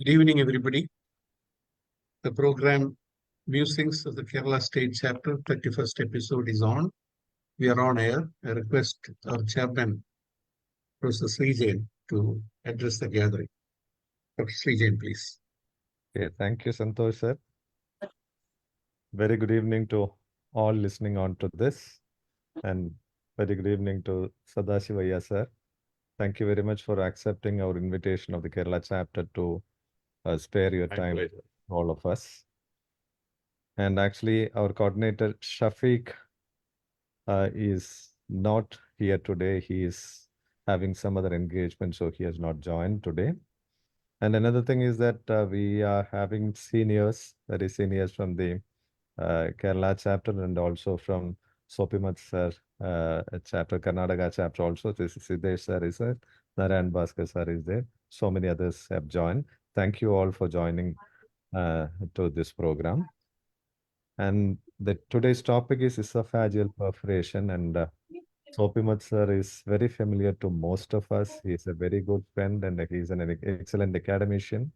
Good evening, everybody. The program Musings of the Kerala State Chapter 31st episode is on. We are on air. I request our chairman, Professor Srijain, to address the gathering. Dr. Srijain, please. Okay, thank you, Santosh sir. Very good evening to all listening on to this, and very good evening to Sadasivayya sir. Thank you very much for accepting our invitation of the Kerala chapter to spare your time, all of us. And actually, our coordinator Shafiq is not here today. He is having some other engagement, so he has not joined today. And another thing is that we are having seniors, very seniors from the Kerala chapter and also from Soppimath sir chapter, Karnataka chapter also. This is Siddesh sir is there, Narayan Bhaskar sir is there. So many others have joined. Thank you all for joining to this program. And today's topic is esophageal perforation, and Soppimath sir is very familiar to most of us. He is a very good friend and he's an excellent academician.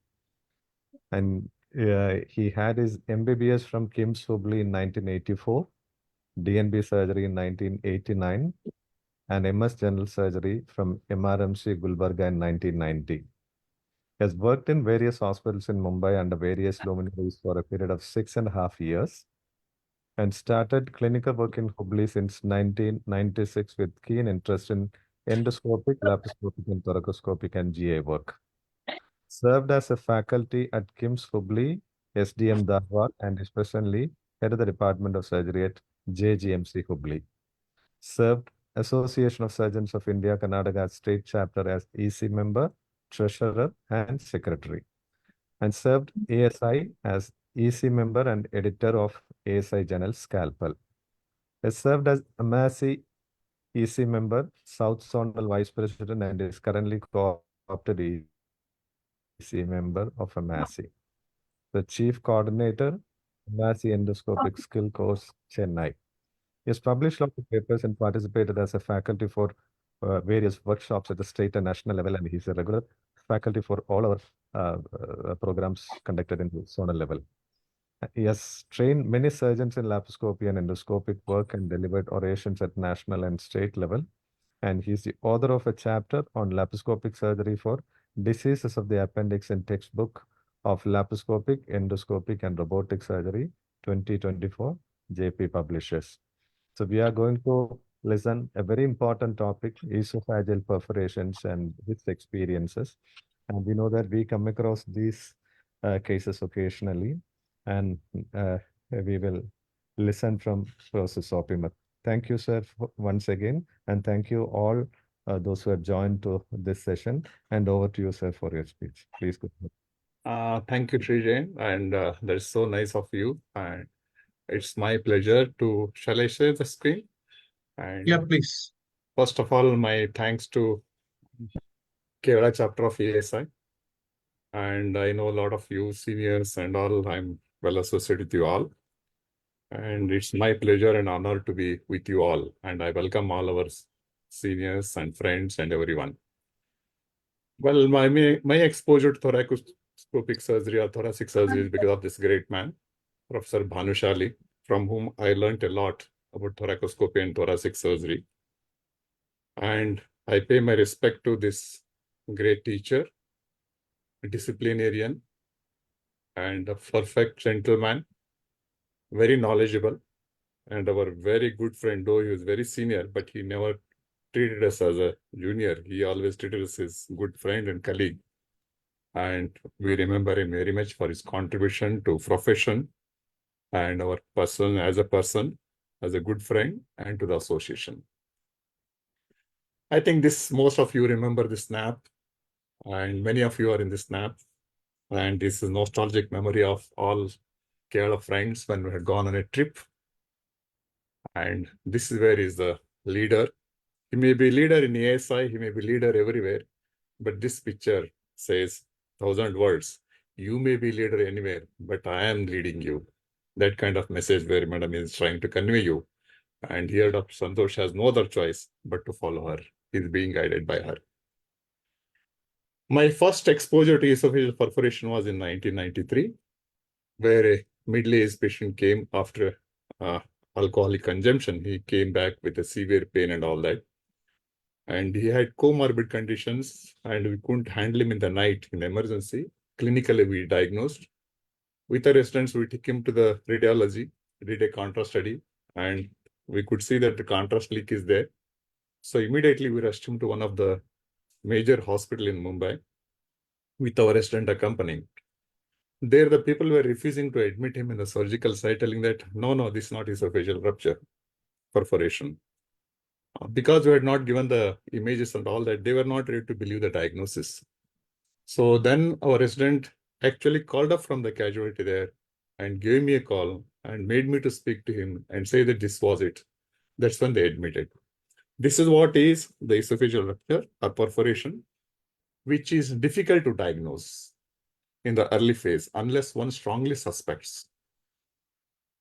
And he had his MBBS from KIMS Hubli in 1984, DNB surgery in 1989, and MS General Surgery from MRMC Gulbarga in 1990. He has worked in various hospitals in Mumbai under various luminaries for a period of 6.5 years and started clinical work in Hubli since 1996 with keen interest in endoscopic, laparoscopic, and thoracoscopic and GI work. Served as a faculty at KIMS Hubli, SDM Dharwad, and is presently head of the Department of Surgery at JGMC Hubli. Served Association of Surgeons of India, Karnataka State Chapter as EC member, treasurer, and secretary. And served ASI as EC member and editor of ASI Journal Scalpel. Has served as AMASI EC member, South Zonal Vice President, and is currently co-opted EC member of AMASI. The Chief Coordinator, AMASI Endoscopic Skill Course, Chennai. He has published lots of papers and participated as a faculty for various workshops at the state and national level, and he's a regular faculty for all our programs conducted in the zonal level. He has trained many surgeons in laparoscopy and endoscopic work and delivered orations at national and state level. And he's the author of a chapter on laparoscopic surgery for diseases of the appendix in textbook of laparoscopic, endoscopic, and robotic surgery, 2024, JP Publishers. So we are going to listen a very important topic, esophageal perforations and its experiences. And we know that we come across these cases occasionally, and we will listen from Professor Soppimath. Thank you, sir, once again, and thank you all those who have joined to this session. And over to you, sir, for your speech. Please go ahead. Thank you, Srijain, and that's so nice of you. And it's my pleasure to, shall I share the screen? And yeah, please. First of all, my thanks to Kerala chapter of ASI. And I know a lot of you seniors and all, I'm well associated with you all. And it's my pleasure and honor to be with you all. And I welcome all our seniors and friends and everyone. Well, my exposure to thoracoscopic surgery or thoracic surgery is because of this great man, Professor Bhanushali, from whom I learned a lot about thoracoscopy and thoracic surgery. And I pay my respect to this great teacher, a disciplinarian, and a perfect gentleman, very knowledgeable, and our very good friend, though he was very senior, but he never treated us as a junior. He always treated us as good friend and colleague. And we remember him very much for his contribution to profession and our person, as a good friend, and to the association. I think most of you remember this snap, and many of you are in this snap. And this is nostalgic memory of all Kerala friends when we had gone on a trip. And this is where is the leader. He may be leader in ASI, he may be leader everywhere, but this picture says 1,000 words. You may be leader anywhere, but I am leading you. That kind of message where Madam is trying to convey you. And here Dr. Santosh has no other choice but to follow her. He's being guided by her. My first exposure to esophageal perforation was in 1993, where a middle-aged patient came after alcoholic consumption. He came back with a severe pain and all that. And he had comorbid conditions, and we couldn't handle him in the night in emergency. Clinically, we diagnosed. With the residents, we took him to the radiology, did a contrast study, and we could see that the contrast leak is there. So immediately we rushed him to one of the major hospital in Mumbai with our resident accompanying. There, the people were refusing to admit him in the surgical site, telling that, no, this is not esophageal rupture, perforation. Because we had not given the images and all that, they were not ready to believe the diagnosis. So then our resident actually called up from the casualty there and gave me a call and made me to speak to him and say that this was it. That's when they admitted. This is what is the esophageal rupture or perforation, which is difficult to diagnose in the early phase unless one strongly suspects.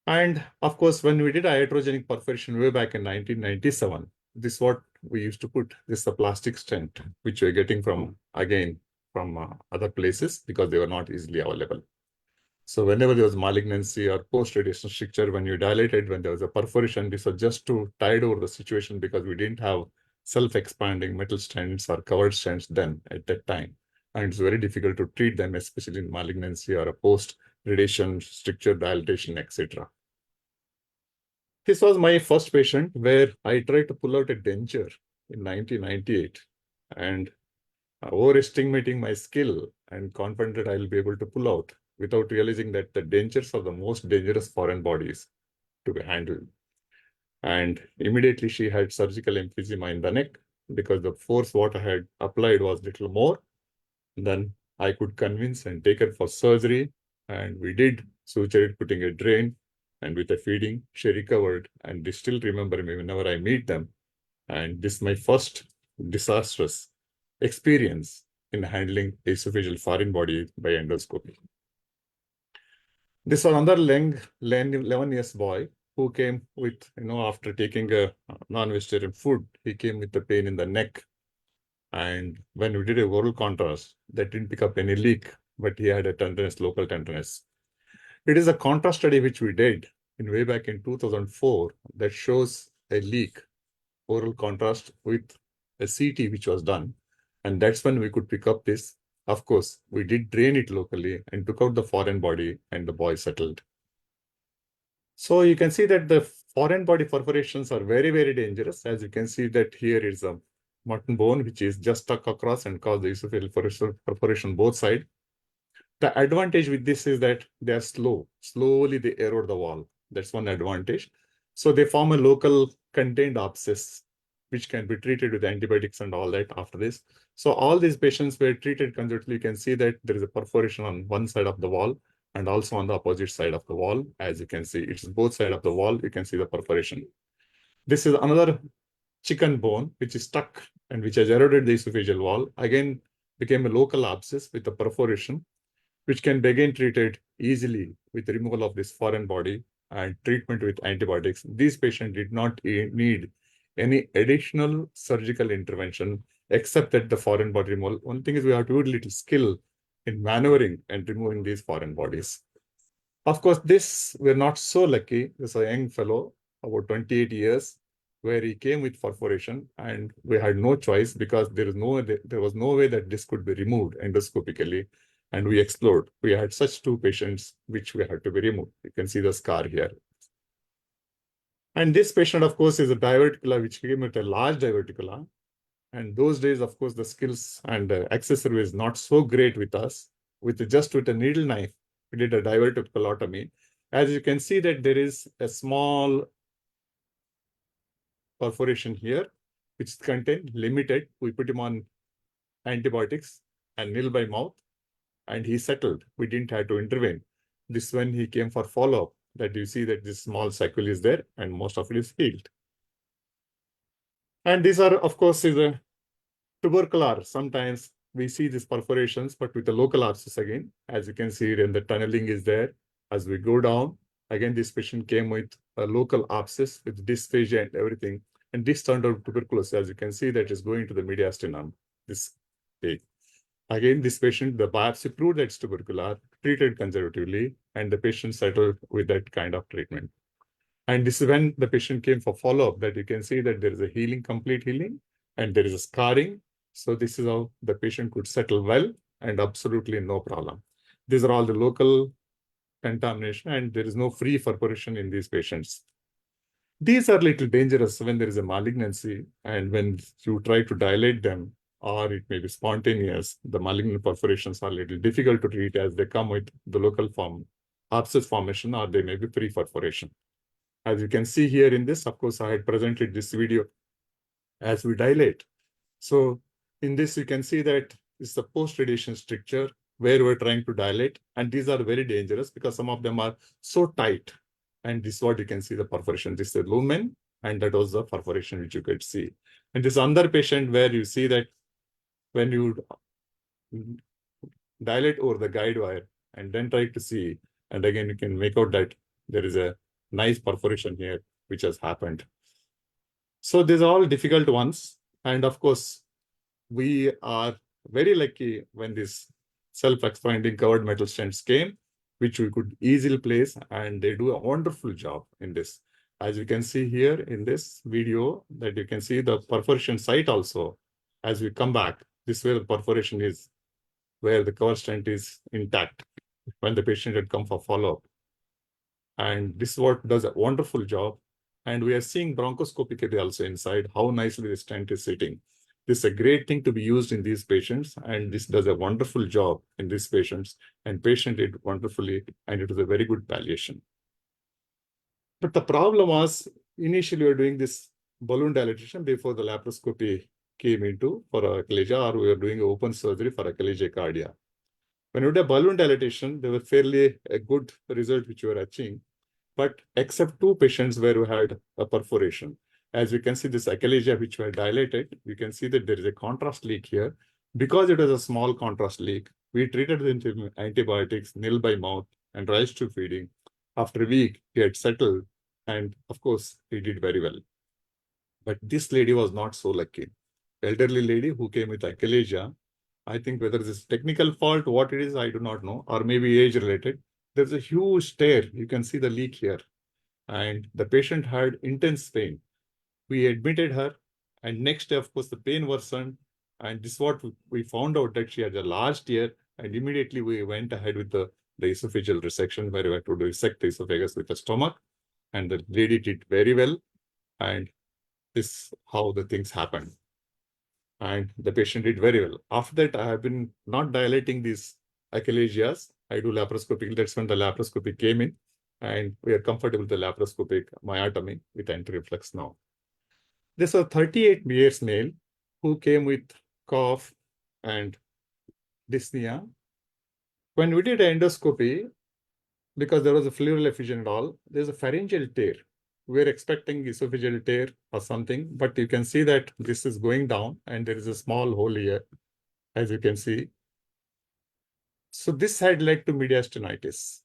And of course, when we did iatrogenic perforation way back in 1997, this is what we used to put. This is the plastic stent, which we're getting from, again, from other places because they were not easily available. So whenever there was malignancy or post-radiation stricture, when you dilated, when there was a perforation, this was just to tide over the situation because we didn't have self-expanding metal stents or covered stents then at that time. And it's very difficult to treat them, especially in malignancy or a post-radiation stricture dilatation, etc. This was my first patient where I tried to pull out a denture in 1998 and overestimating my skill and confident that I'll be able to pull out without realizing that the dentures are the most dangerous foreign bodies to be handled. And immediately she had surgical emphysema in the neck because the force what I had applied was little more than I could convince and take her for surgery. And we did suture it, putting a drain, and with a feeding, she recovered. And they still remember me whenever I meet them. And this is my first disastrous experience in handling esophageal foreign body by endoscopy. This was another 11 years boy who came with, after taking a non-vegetarian food, he came with the pain in the neck. And when we did a oral contrast, that didn't pick up any leak, but he had a tenderness, local tenderness. It is a contrast study which we did in way back in 2004 that shows a leak, oral contrast with a CT which was done. And that's when we could pick up this. Of course, we did drain it locally and took out the foreign body and the boy settled. So you can see that the foreign body perforations are very, very dangerous. As you can see that here is a mutton bone, which is just stuck across and cause the esophageal perforation both sides. The advantage with this is that they are slow. Slowly they erode the wall. That's one advantage. So they form a local contained abscess, which can be treated with antibiotics and all that after this. So all these patients were treated conservatively. You can see that there is a perforation on one side of the wall and also on the opposite side of the wall. As you can see, it's both sides of the wall. You can see the perforation. This is another chicken bone, which is stuck and which has eroded the esophageal wall. Again, became a local abscess with a perforation, which can be again treated easily with removal of this foreign body and treatment with antibiotics. These patients did not need any additional surgical intervention except that the foreign body removal. One thing is we have to do a little skill in maneuvering and removing these foreign bodies. Of course, we're not so lucky. This is a young fellow, about 28 years, where he came with perforation, and we had no choice because there was no way that this could be removed endoscopically. And we explored. We had such two patients which we had to be removed. You can see the scar here. And this patient, of course, is a diverticula which came with a large diverticula. And those days, of course, the skills and accessory is not so great with us. With a needle knife, we did a diverticulotomy. As you can see that there is a small perforation here, which is contained, limited. We put him on antibiotics and nil by mouth, and he settled. We didn't have to intervene. This when he came for follow-up, that you see that this small sequelae is there and most of it is healed. And these are, of course, is a tubercular. Sometimes we see these perforations, but with the local abscess again, as you can see, and the tunneling is there. As we go down, again, this patient came with a local abscess with dysphagia and everything. And this turned out tuberculosis. As you can see, that is going to the mediastinum, this day. Again, this patient, the biopsy proved that it's tubercular, treated conservatively, and the patient settled with that kind of treatment. And this is when the patient came for follow-up, that you can see that there is a healing, complete healing, and there is a scarring. So this is how the patient could settle well and absolutely no problem. These are all the local contamination, and there is no free perforation in these patients. These are little dangerous when there is a malignancy, and when you try to dilate them, or it may be spontaneous. The malignant perforations are a little difficult to treat as they come with the local form, abscess formation, or they may be free perforation. As you can see here in this, of course, I had presented this video as we dilate. So in this, you can see that it's a post-radiation stricture where we're trying to dilate. And these are very dangerous because some of them are so tight. And this is what you can see the perforation. This is the lumen, and that was the perforation which you could see. And this other patient where you see that when you dilate over the guide wire and then try to see, and again, you can make out that there is a nice perforation here, which has happened. So these are all difficult ones. And of course, we are very lucky when this self-expanding covered metal stents came, which we could easily place, and they do a wonderful job in this. As you can see here in this video, that you can see the perforation site also. As we come back, this is where the perforation is, where the cover stent is intact when the patient had come for follow-up. And this is what does a wonderful job. And we are seeing bronchoscopically also inside how nicely the stent is sitting. This is a great thing to be used in these patients, and this does a wonderful job in these patients, and patient did wonderfully, and it was a very good palliation. But the problem was, initially we were doing this balloon dilatation before the laparoscopy came into for achalasia, or we were doing open surgery for achalasia cardia. When we did a balloon dilatation, there were fairly a good result which we were achieving, but except 2 patients where we had a perforation. As you can see, this achalasia which were dilated, you can see that there is a contrast leak here. Because it was a small contrast leak, we treated with antibiotics, nil by mouth, and rice tube feeding. After a week, he had settled, and of course, he did very well. But this lady was not so lucky. Elderly lady who came with achalasia, I think whether this technical fault, what it is, I do not know, or maybe age-related. There's a huge tear. You can see the leak here. And the patient had intense pain. We admitted her, and next day, of course, the pain worsened. And this is what we found out, that she had a large tear, and immediately we went ahead with the esophageal resection, where we had to dissect the esophagus with the stomach. And the lady did very well. And this is how the things happened. And the patient did very well. After that, I have been not dilating these achalasias. I do laparoscopic. That's when the laparoscopy came in, and we are comfortable with the laparoscopic myotomy with anti-reflux now. This was a 38 years male who came with cough and dyspnea. When we did endoscopy, because there was a pleural effusion and all, there's a pharyngeal tear. We're expecting esophageal tear or something, but you can see that this is going down and there is a small hole here, as you can see. So this had led to mediastinitis.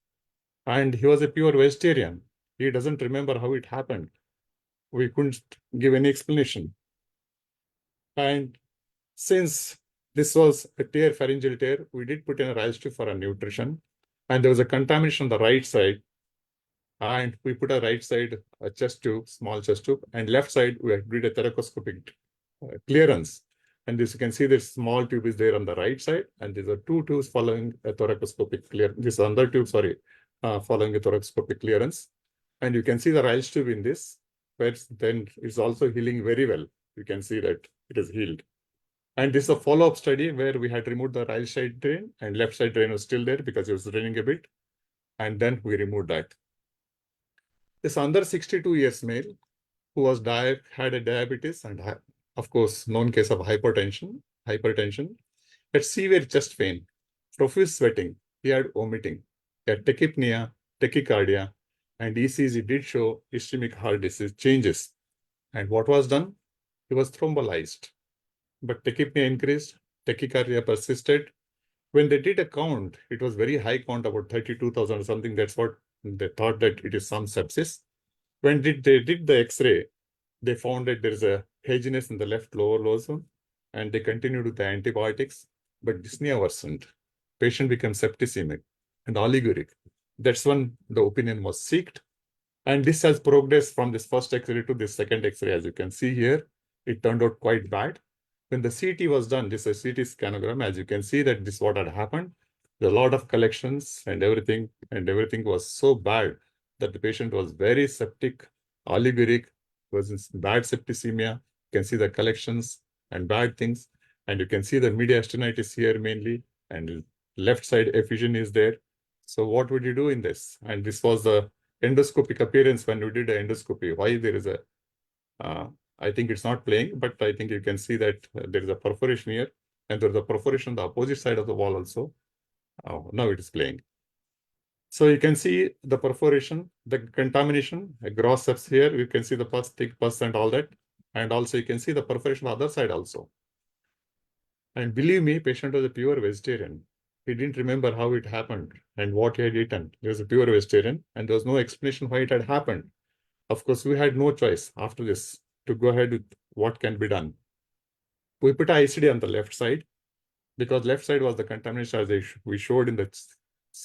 And he was a pure vegetarian. He doesn't remember how it happened. We couldn't give any explanation. And since this was a tear, pharyngeal tear, we did put in a rice tube for a nutrition. And there was a contamination on the right side. And we put a right side a chest tube, small chest tube, and left side we did a thoracoscopic clearance. And this you can see this small tube is there on the right side, and these are 2 tubes following a thoracoscopic clearance. This other tube, following a thoracoscopic clearance. And you can see the Rice tube in this, where then it's also healing very well. You can see that it is healed. And this is a follow-up study where we had removed the right side drain, and left side drain was still there because it was draining a bit. And then we removed that. This under 62 years male who was had a diabetes and of course known case of hypertension, had severe chest pain, profuse sweating, he had vomiting, he had tachypnea, tachycardia, and ECG did show ischemic heart disease changes. And what was done? He was thrombolized, but tachypnea increased, tachycardia persisted. When they did a count, it was very high count, about 32,000 or something. That's what they thought, that it is some sepsis. When they did the X-ray, they found that there is a haziness in the left lower lozenge, and they continued with the antibiotics. but dyspnea worsened. Patient became septicemic and oliguric. That's when the opinion was sought. And this has progressed from this first X-ray to this second X-ray. As you can see here, it turned out quite bad. When the CT was done, this is a CT scanogram. As you can see that this is what had happened. There are a lot of collections and everything was so bad that the patient was very septic, oliguric, was in bad septicemia. You can see the collections and bad things. And you can see the mediastinitis here mainly, and left side effusion is there. So what would you do in this? And this was the endoscopic appearance when we did an endoscopy. Why there is a, I think it's not playing, but I think you can see that there is a perforation here, and there is a perforation on the opposite side of the wall also. Now it is playing. So you can see the perforation, the contamination, a gross steps here. You can see the pus, thick pus and all that. And also you can see the perforation on the other side also. And believe me, patient was a pure vegetarian. He didn't remember how it happened and what he had eaten. He was a pure vegetarian, and there was no explanation why it had happened. Of course, we had no choice after this to go ahead with what can be done. We put ICD on the left side because left side was the contamination as we showed in the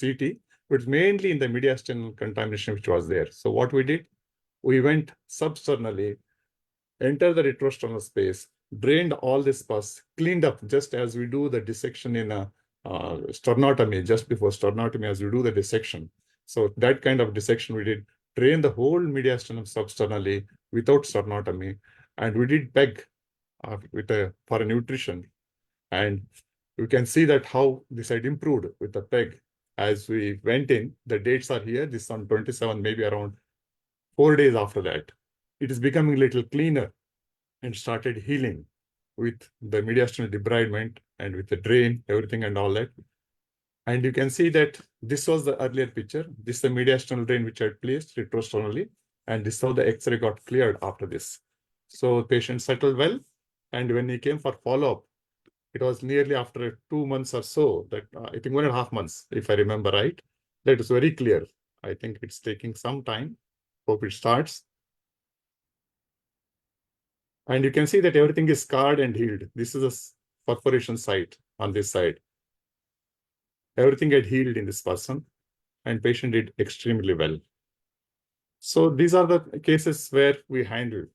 CT, but mainly in the mediastinal contamination which was there. So what we did, we went substernally, entered the retrosternal space, drained all this pus, cleaned up just as we do the dissection in a sternotomy, just before sternotomy as we do the dissection. So that kind of dissection we did, drain the whole mediastinum substernally without sternotomy, and we did PEG for a nutrition. And you can see that how this had improved with the PEG as we went in. The dates are here. This on 27, maybe around 4 days after that. It is becoming a little cleaner and started healing with the mediastinal debridement and with the drain, everything and all that. And you can see that this was the earlier picture. This is the mediastinal drain which I had placed retrosternally, and this is how the X-ray got cleared after this. So patient settled well, and when he came for follow-up, it was nearly after 2 months or so, that I think 1.5 months, if I remember right, that is very clear. I think it's taking some time. Hope it starts. And you can see that everything is scarred and healed. This is a perforation site on this side. Everything had healed in this person, and patient did extremely well. So these are the cases where we handled.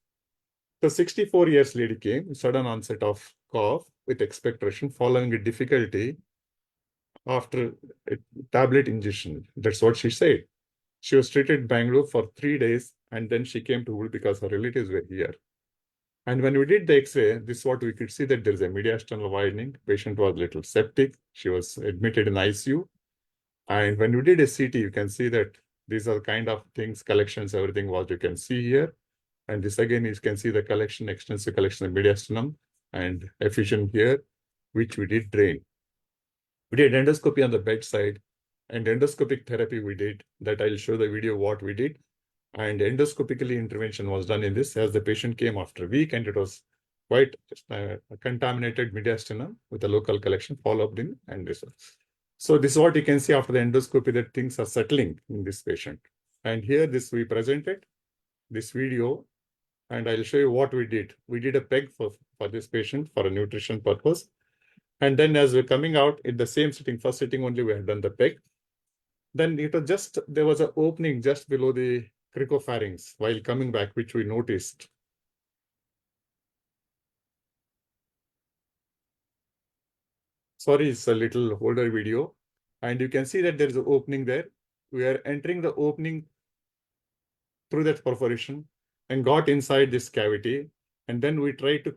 The 64 years lady came, sudden onset of cough with expectoration following a difficulty after a tablet ingestion. That's what she said. She was treated in Bangalore for 3 days, and then she came to Hubli because her relatives were here. And when we did the X-ray, this is what we could see, that there is a mediastinal widening. Patient was a little septic. She was admitted in ICU. And when we did a CT, you can see that these are the kind of things, collections, everything what you can see here. And this again, you can see the collection, extensive collection of mediastinum and effusion here, which we did drain. We did endoscopy on the bedside, and endoscopic therapy we did, that I'll show the video what we did. And endoscopically intervention was done in this as the patient came after a week, and it was quite a contaminated mediastinum with a local collection followed in and this. So this is what you can see after the endoscopy, that things are settling in this patient. And here this we presented this video, and I'll show you what we did. We did a PEG for this patient for a nutrition purpose. And then as we're coming out in the same sitting, first sitting only, we had done the PEG. Then it was just, there was an opening just below the cricopharynx while coming back, which we noticed. Sorry, it's a little older video. And you can see that there is an opening there. We are entering the opening through that perforation and got inside this cavity. And then we try to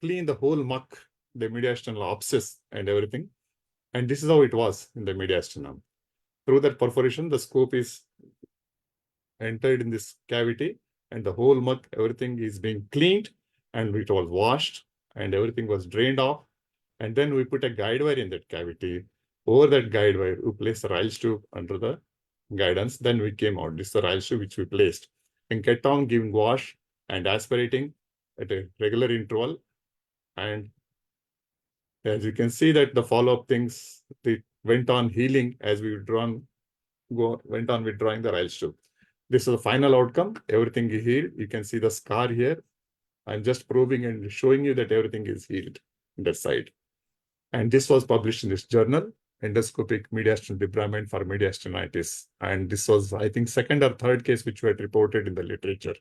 clean the whole muck, the mediastinal abscess and everything. And this is how it was in the mediastinum. Through that perforation, the scope is entered in this cavity, and the whole muck, everything is being cleaned, and it was washed, and everything was drained off. And then we put a guide wire in that cavity. Over that guide wire, we placed the Ryle's tube under the guidance. Then we came out. This is the Ryle's tube which we placed. And kept on giving wash and aspirating at a regular interval. And as you can see that the follow-up things, they went on healing as we went on withdrawing the Ryle's tube. This is the final outcome. Everything is healed. You can see the scar here. I'm just probing and showing you that everything is healed on that side. And this was published in this journal, Endoscopic Mediastinal Debridement for Mediastinitis. And this was, I think, second or third case which were reported in the literature.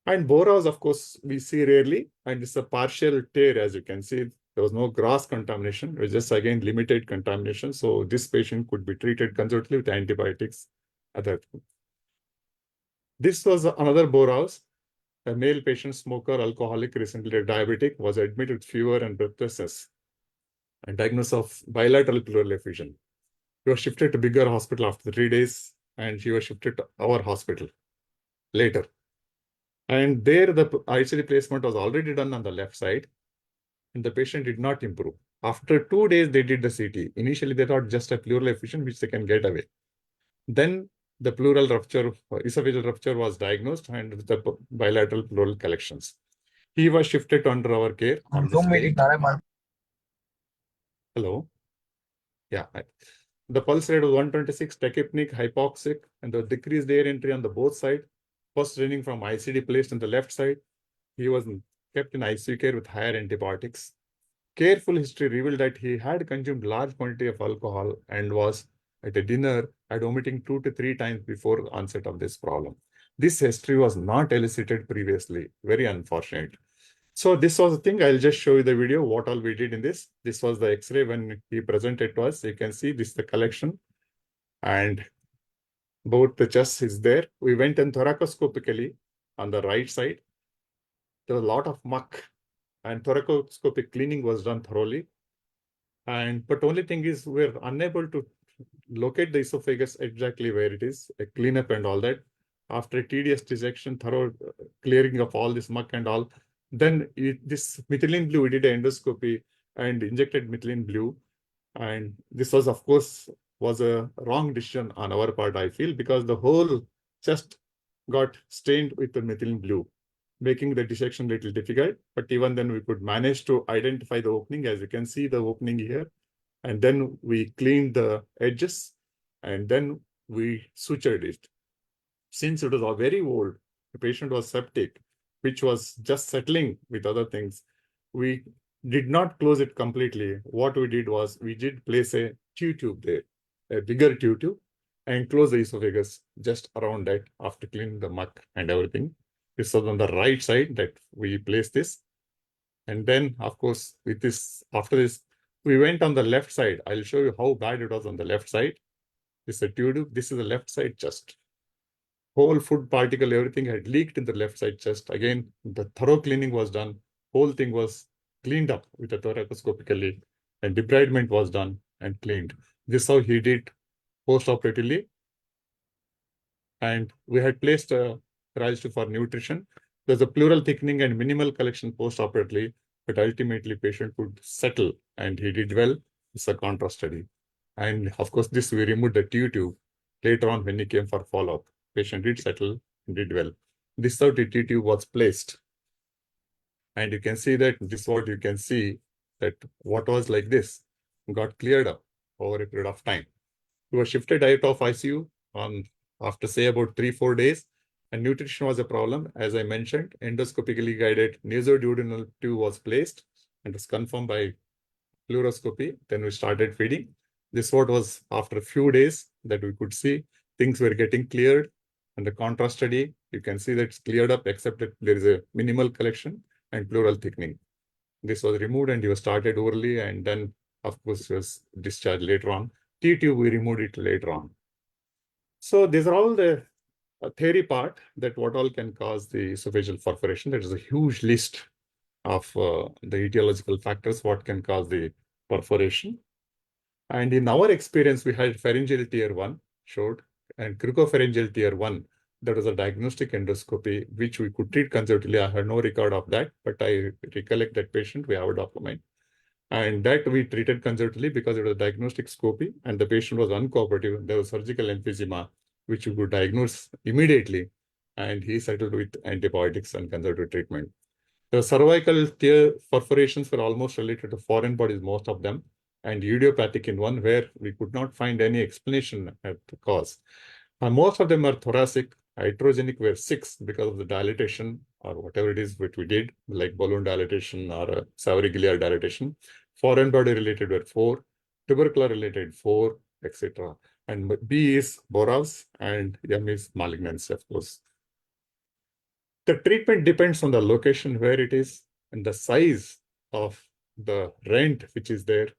And boras, of course, we see rarely, and it's a partial tear, as you can see. There was no gross contamination. It was just, again, limited contamination. So this patient could be treated conservatively with antibiotics at that point. This was another boras. A male patient, smoker, alcoholic, recently diabetic, was admitted with fever and breathlessness and diagnosis of bilateral pleural effusion. He was shifted to bigger hospital after 3 days, and he was shifted to our hospital later. And there the ICD placement was already done on the left side, and the patient did not improve. After 2 days, they did the CT. Initially, they thought just a pleural effusion, which they can get away. Then the pleural rupture, esophageal rupture was diagnosed, and with the bilateral pleural collections. He was shifted under our care on this day. Hello. Yeah. The pulse rate was 126, tachypneic, hypoxic, and the decreased air entry on the both sides. First reading from ICD placed on the left side. He was kept in ICU care with higher antibiotics. Careful history revealed that he had consumed large quantity of alcohol and was at a dinner at vomiting 2 to 3 times before the onset of this problem. This history was not elicited previously. Very unfortunate. So this was the thing. I'll just show you the video, what all we did in this. This was the X-ray when he presented to us. You can see this is the collection. And both the chest is there. We went in thoracoscopically on the right side. There was a lot of muck, and thoracoscopic cleaning was done thoroughly. But only thing is we're unable to locate the esophagus exactly where it is, a cleanup and all that. After a tedious dissection, thorough clearing of all this muck and all, then this methylene blue, we did an endoscopy and injected methylene blue. And this was, of course, was a wrong decision on our part, I feel, because the whole chest got stained with the methylene blue, making the dissection a little difficult. But even then, we could manage to identify the opening, as you can see the opening here. And then we cleaned the edges, and then we sutured it. Since it was very old, the patient was septic, which was just settling with other things, we did not close it completely. What we did was we did place a tube there, a bigger tube, and close the esophagus just around that after cleaning the muck and everything. This was on the right side that we placed this. And then, of course, with this, after this, we went on the left side. I'll show you how bad it was on the left side. This is a tube. This is the left side chest. Whole food particle, everything had leaked in the left side chest. Again, the thorough cleaning was done. Whole thing was cleaned up with a thoracoscopically, and debridement was done and cleaned. This is how he did post-operatively. And we had placed a trial for nutrition. There's a pleural thickening and minimal collection post-operatively, but ultimately patient could settle and he did well. It's a contrast study. And of course, this we removed the tube later on when he came for follow-up. Patient did settle and did well. This is how the tube was placed. And you can see that this is what you can see, that what was like this got cleared up over a period of time. He was shifted out of ICU after say about 3-4 days, and nutrition was a problem. As I mentioned, endoscopically guided nasoduodenal tube was placed and was confirmed by fluoroscopy. Then we started feeding. This what was after a few days that we could see things were getting cleared. And the contrast study, you can see that it's cleared up, except that there is a minimal collection and pleural thickening. This was removed and he was started orally, and then, of course, he was discharged later on. T-tube, we removed it later on. So these are all the theory part that what all can cause the esophageal perforation. There is a huge list of the etiological factors, what can cause the perforation. And in our experience, we had pharyngeal tier 1 showed, and cricopharyngeal tier 1. That was a diagnostic endoscopy, which we could treat conservatively. I had no record of that, but I recollect that patient. We have a document. And that we treated conservatively because it was a diagnostic scopy and the patient was uncooperative. There was surgical emphysema, which we could diagnose immediately. And he settled with antibiotics and conservative treatment. The cervical tear perforations were almost related to foreign bodies, most of them, and idiopathic in one where we could not find any explanation at the cause. Most of them are thoracic. Iatrogenic were 6 because of the dilatation or whatever it is which we did, like balloon dilatation or Savary-Gilliard dilatation. foreign body related were 4, tubercular related 4, etc. And B is Boras and M is malignancy, of course. The treatment depends on the location where it is and the size of the rent which is there.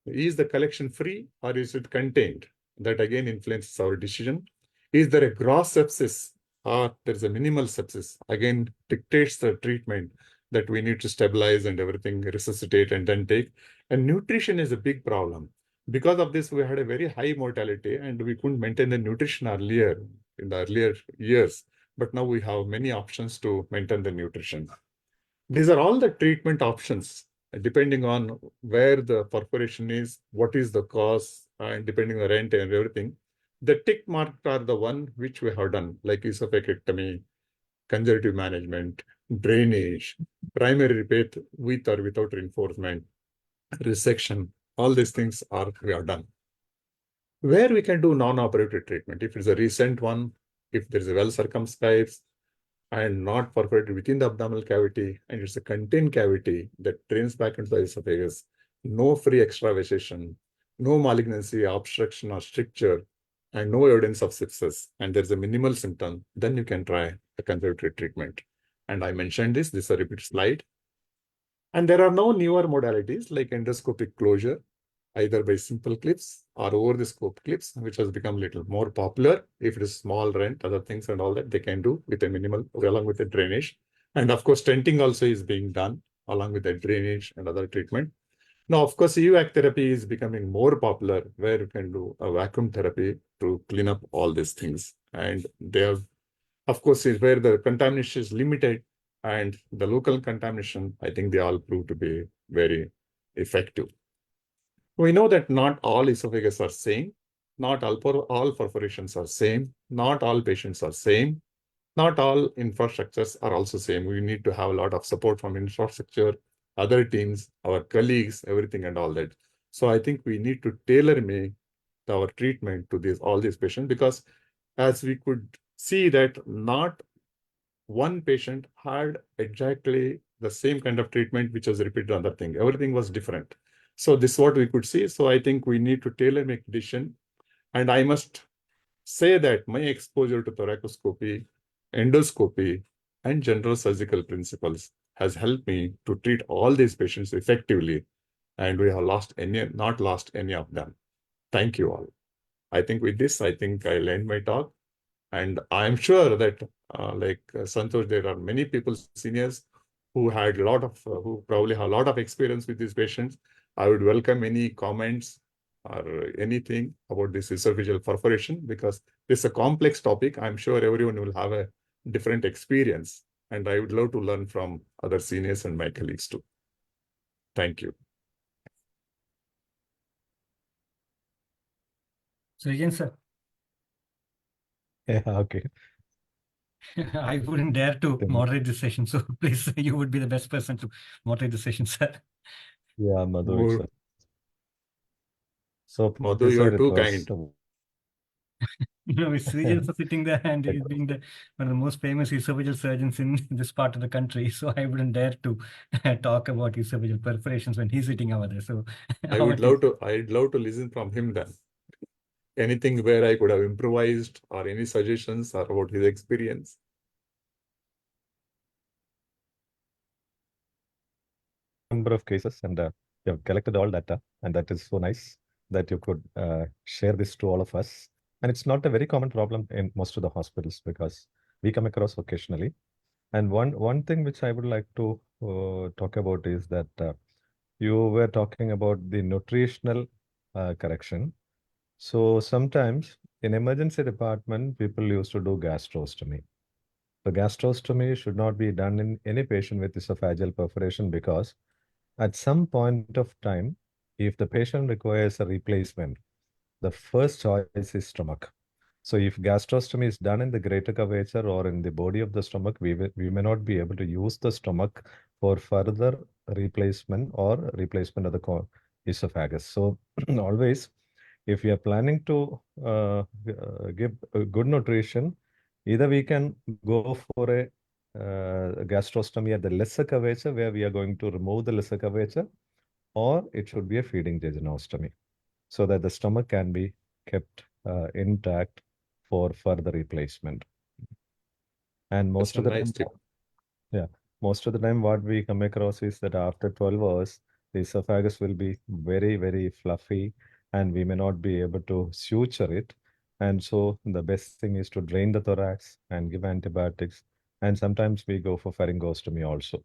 Is the collection free or is it contained? That again influences our decision. Is there a gross sepsis or there is a minimal sepsis? Again, dictates the treatment that we need to stabilize and everything, resuscitate and then take. And nutrition is a big problem. Because of this, we had a very high mortality and we couldn't maintain the nutrition earlier, in the earlier years. But now we have many options to maintain the nutrition. These are all the treatment options, depending on where the perforation is, what is the cause, and depending on the rent and everything. The tick marked are the one which we have done, like esophagectomy, conservative management, drainage, primary repair with or without reinforcement, resection. All these things we have done. Where we can do non-operative treatment, if it's a recent one, if there's a well circumscribed and not perforated within the abdominal cavity, and it's a contained cavity that drains back into the esophagus, no free extravasation, no malignancy, obstruction or stricture, and no evidence of sepsis, and there's a minimal symptom, then you can try a conservative treatment. And I mentioned this is a repeat slide. And there are no newer modalities like endoscopic closure, either by simple clips or over the scope clips, which has become a little more popular. If it is small rent, other things and all that, they can do with a minimal, along with the drainage. And of course, stenting also is being done along with the drainage and other treatment. Now, of course, EVAC therapy is becoming more popular, where you can do a vacuum therapy to clean up all these things. And they have, of course, is where the contamination is limited and the local contamination, I think they all prove to be very effective. We know that not all esophagus are same, not all perforations are same, not all patients are same, not all infrastructures are also same. We need to have a lot of support from infrastructure, other teams, our colleagues, everything and all that. So I think we need to tailor-make our treatment to all these patients, because as we could see that not one patient had exactly the same kind of treatment which was repeated on that thing. Everything was different. So this is what we could see. So I think we need to tailor-make decision. And I must say that my exposure to thoracoscopy, endoscopy, and general surgical principles has helped me to treat all these patients effectively. And we have not lost any of them. Thank you all. I think with this, I think I'll end my talk. And I'm sure that, like Santosh, there are many people, seniors, who probably have a lot of experience with these patients. I would welcome any comments or anything about this esophageal perforation, because this is a complex topic. I'm sure everyone will have a different experience, and I would love to learn from other seniors and my colleagues too. Thank you. Surgeon sir, Yeah, okay. I wouldn't dare to Then- moderate this session, so please, you would be the best person to moderate the session, sir. Yeah, Madhu, More- sir. So Madhu, this you are side it too was kind. No, his surgeons are sitting there, and he's being one of the most famous esophageal surgeons in this part of the country. So I wouldn't dare to talk about esophageal perforations when he's sitting over there. So I'd love to listen from him then. Anything where I could have improvised or any suggestions or about his experience. Number of cases, and you have collected all data, and that is so nice that you could share this to all of us. And it's not a very common problem in most of the hospitals, because we come across occasionally. And one thing which I would like to talk about is that you were talking about the nutritional correction. So sometimes in emergency department, people used to do gastrostomy. The gastrostomy should not be done in any patient with esophageal perforation, because at some point of time, if the patient requires a replacement, the first choice is stomach. So if gastrostomy is done in the greater curvature or in the body of the stomach, we may not be able to use the stomach for further replacement or replacement of the esophagus. So always, if we are planning to give a good nutrition, either we can go for a gastrostomy at the lesser curvature, where we are going to remove the lesser curvature, or it should be a feeding jejunostomy, so that the stomach can be kept intact for further replacement. And most That's a of the nice time, tip. yeah, most of the time what we come across is that after 12 hours, the esophagus will be very, very fluffy and we may not be able to suture it. And so the best thing is to drain the thorax and give antibiotics. And sometimes we go for pharyngostomy also.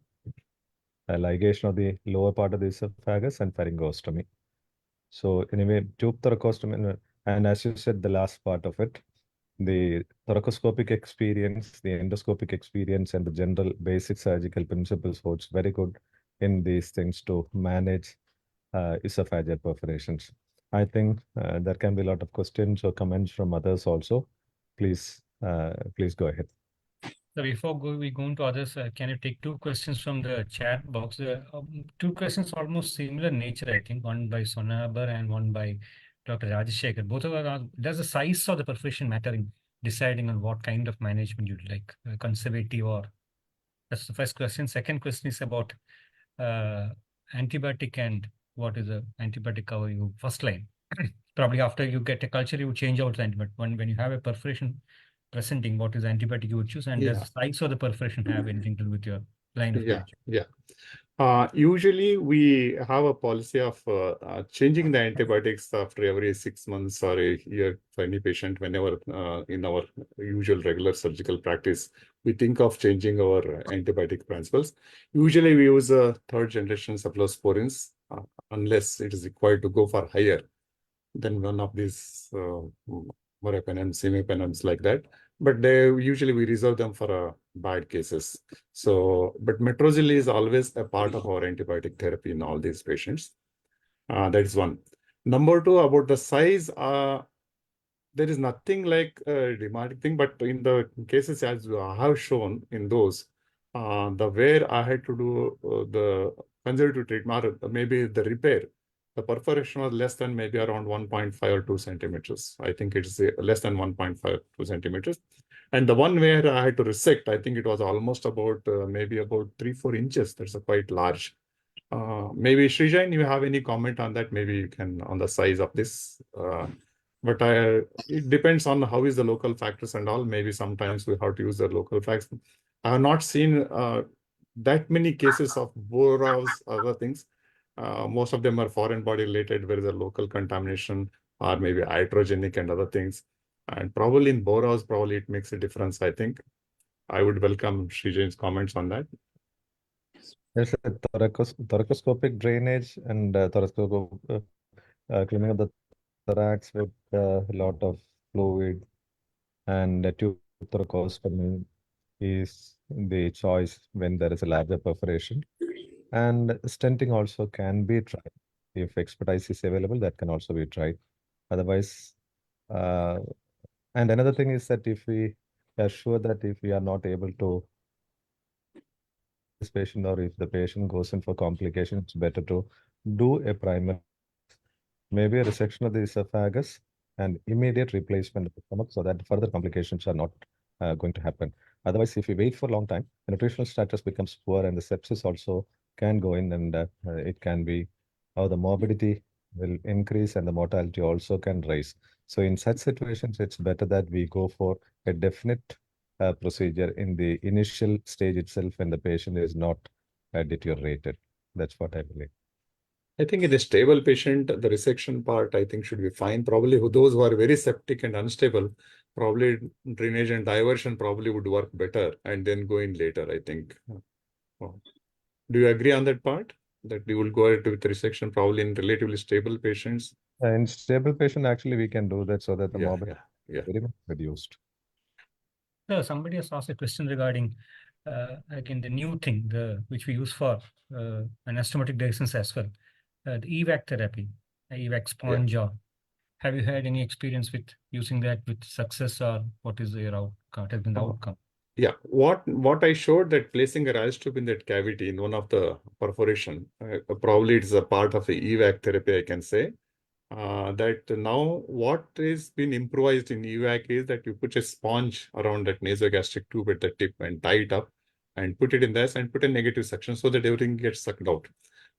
A ligation of the lower part of the esophagus and pharyngostomy. So anyway, tube thoracostomy, and as you said, the last part of it, the thoracoscopic experience, the endoscopic experience, and the general basic surgical principles holds very good in these things to manage esophageal perforations. I think there can be a lot of questions or comments from others also. Please go ahead. So before we go into others, can you take two questions from the chat box? Two questions almost similar nature, I think. One by Sonabar and one by Dr. Rajashekar. Both of them are, does the size of the perforation matter in deciding on what kind of management you'd like, conservative or? That's the first question. Second question is about antibiotic and what is the antibiotic cover you first line. Probably after you get a culture, you change out the antibiotic. When you have a perforation presenting, what is the antibiotic you would choose, and does the size of the perforation have anything to do with your line of management? Usually we have a policy of changing the antibiotics after every 6 months or a year for any patient. Whenever in our usual regular surgical practice, we think of changing our antibiotic principles. Usually we use third generation cephalosporins unless it is required to go for higher than one of these meropenems, imipenems like that. But usually we reserve them for bad cases. So, but metrozil is always a part of our antibiotic therapy in all these patients. That is one. Number two, about the size, there is nothing like a dramatic thing, but in the cases as I have shown in those, the where I had to do the conservative treatment, or maybe the repair, the perforation was less than maybe around 1.5 or 2 centimeters. I think it's less than 1.5, 2 centimeters. And the one where I had to resect, I think it was almost about maybe about 3-4 inches. That's a quite large. Maybe Srijan, you have any comment on that? Maybe you can on the size of this. But it depends on how is the local factors and all. Maybe sometimes we have to use the local factors. I have not seen that many cases of Borov's other things. Most of them are foreign body related, where the local contamination or maybe iatrogenic and other things. And probably in Borov's, probably it makes a difference, I think. I would welcome Srijan's comments on that. There's a thoracoscopic drainage and cleaning of the thorax with a lot of fluid, and tube thoracostomy is the choice when there is a larger perforation. And stenting also can be tried. If expertise is available, that can also be tried. Otherwise, and another thing is that if we are sure that if we are not able to this patient, or if the patient goes in for complications, it's better to do a primary, maybe a resection of the esophagus and immediate replacement of the stomach, so that further complications are not going to happen. Otherwise, if we wait for a long time, the nutritional status becomes poor and the sepsis also can go in, and it can be how the morbidity will increase and the mortality also can rise. So in such situations, it's better that we go for a definite procedure in the initial stage itself when the patient is not deteriorated. That's what I believe. I think in a stable patient, the resection part, I think, should be fine. Probably those who are very septic and unstable, probably drainage and diversion probably would work better and then go in later, I think. Do you agree on that part? That you will go ahead with resection probably in relatively stable patients? In stable patient, actually, we can do that so that the morbidity is very much reduced. So somebody has asked a question regarding, again, the new thing, which we use for anastomotic directions as well, the EVAC therapy, EVAC sponge. Or have you had any experience with using that with success, or what is your outcome? Has been the outcome? Yeah, what I showed, that placing a RAS tube in that cavity in one of the perforation, probably it's a part of a EVAC therapy, I can say. That now what is been improvised in EVAC is that you put a sponge around that nasogastric tube at the tip and tie it up and put it in there and put a negative suction so that everything gets sucked out.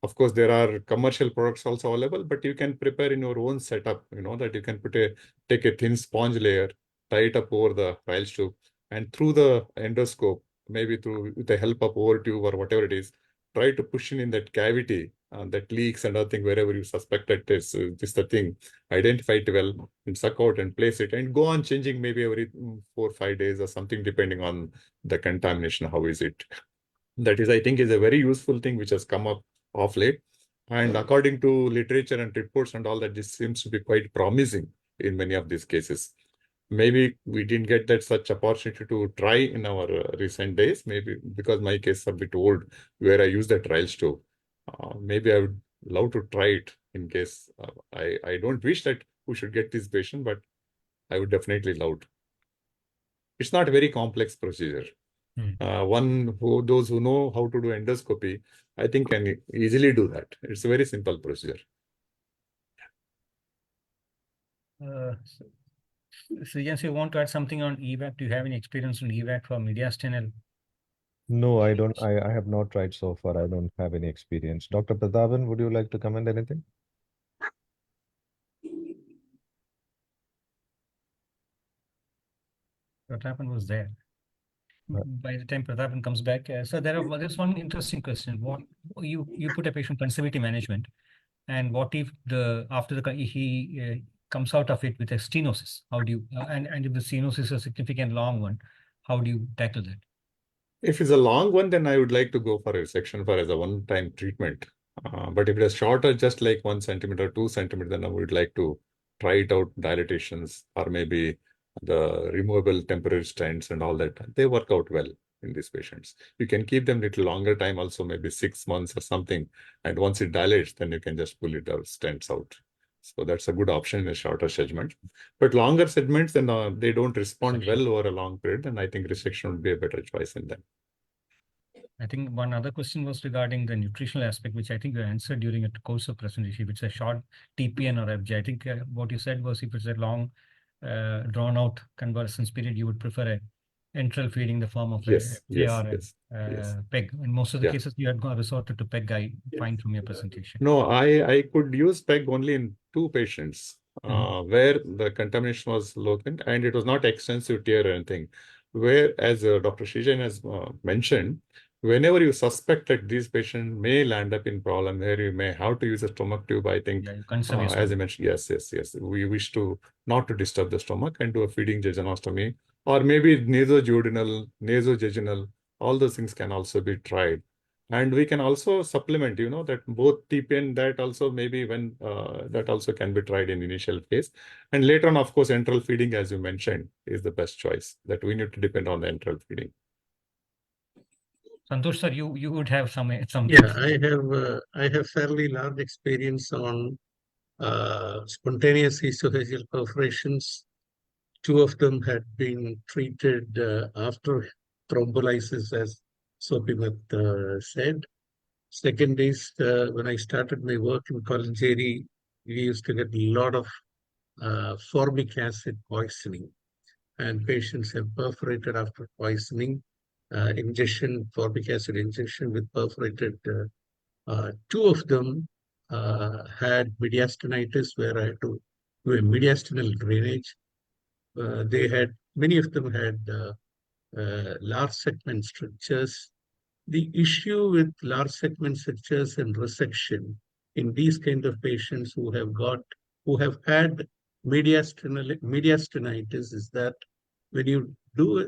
Of course, there are commercial products also available, but you can prepare in your own setup, that you can take a thin sponge layer, tie it up over the trial tube, and through the endoscope, maybe with the help of over tube or whatever it is, try to push in that cavity that leaks and other thing wherever you suspect that this the thing, identify it well and suck out and place it and go on changing maybe every 4 or 5 days or something, depending on the contamination. How is it? That is, I think, is a very useful thing which has come up of late. And according to literature and reports and all that, this seems to be quite promising in many of these cases. Maybe we didn't get that such opportunity to try in our recent days, maybe because my case is a bit old where I use the trial stove. Maybe I would love to try it in case I don't wish that we should get this patient, but I would definitely love to. It's not a very complex procedure. Those who know how to do endoscopy, I think can easily do that. It's a very simple procedure. So yes, you want to add something on EVAC? Do you have any experience on EVAC for mediastinal? No, I don't. I have not tried so far. I don't have any experience. Dr. Prathapan, would you like to comment anything? Prathapan was there. By the time Prathapan comes back, so there's one interesting question. What you put a patient conservative management, and what if after he comes out of it with a stenosis? How do you and if the stenosis is a significant long one, how do you tackle that? If it's a long one, then I would like to go for a resection as a one-time treatment. But if it is shorter, just like 1 centimeter, 2 centimeter, then I would like to try it out, dilatations, or maybe the removable temporary stents and all that. They work out well in these patients. You can keep them a little longer time, also maybe 6 months or something. And once it dilates, then you can just pull it out, stents out. So that's a good option in a shorter segment. But longer segments, then they don't respond well over a long period. And I think resection would be a better choice in them. I think one other question was regarding the nutritional aspect, which I think you answered during a course of presentation. If it's a short TPN or FG, I think what you said was if it's a long, drawn out convalescence period, you would prefer a enteral feeding, the form of yes, PEG. In most of the cases, you had resorted to PEG, I find from your presentation. No, I could use PEG only in 2 patients where the contamination was local and it was not extensive tear or anything. Where, as Dr. Srijan has mentioned, whenever you suspect that these patients may land up in problem where you may have to use a stomach tube, I think, as I mentioned, yes. We wish not to disturb the stomach and do a feeding jejunostomy, or maybe nasoduodenal, nasojejunal, all those things can also be tried. And we can also supplement, that both TPN, that also maybe when that also can be tried in initial phase. And later on, of course, enteral feeding, as you mentioned, is the best choice, that we need to depend on the enteral feeding. Santosh sir, you would have some. Yeah, I have fairly large experience on spontaneous esophageal perforations. 2 of them had been treated after thrombolysis, as Soppimath said. Second is, when I started my work in Kolancheri, we used to get a lot of formic acid poisoning, and patients have perforated after poisoning. Formic acid injection with perforated. 2 of them had mediastinitis, where I had to do a mediastinal drainage. Many of them had large segment strictures. The issue with large segment strictures and resection in these kind of patients who have had mediastinitis is that when you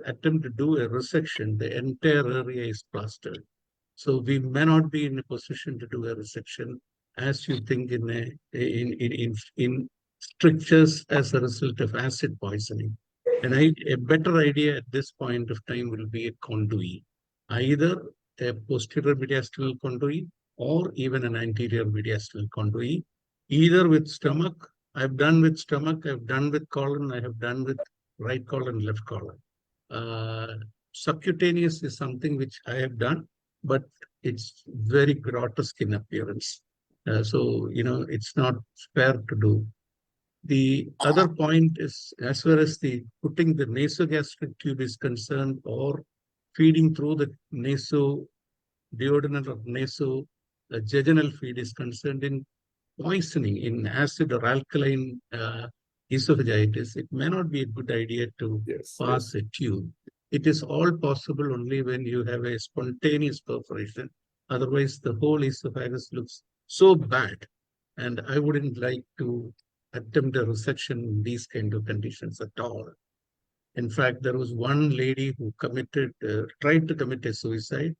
attempt to do a resection, the entire area is plastered. So we may not be in a position to do a resection as you think in strictures as a result of acid poisoning. And a better idea at this point of time will be a conduit, either a posterior mediastinal conduit or even an anterior mediastinal conduit, either with stomach. I've done with stomach, I've done with colon, I have done with right colon, left colon. Subcutaneous is something which I have done, but it's very grotesque in appearance. So, it's not fair to do. The other point is, as far as putting the nasogastric tube is concerned, or feeding through the nasoduodenal or jejunal feed is concerned, in poisoning, in acid or alkaline esophagitis, it may not be a good idea to pass a tube. It is all possible only when you have a spontaneous perforation. Otherwise, the whole esophagus looks so bad. And I wouldn't like to attempt a resection in these kind of conditions at all. In fact, there was one lady who tried to commit a suicide,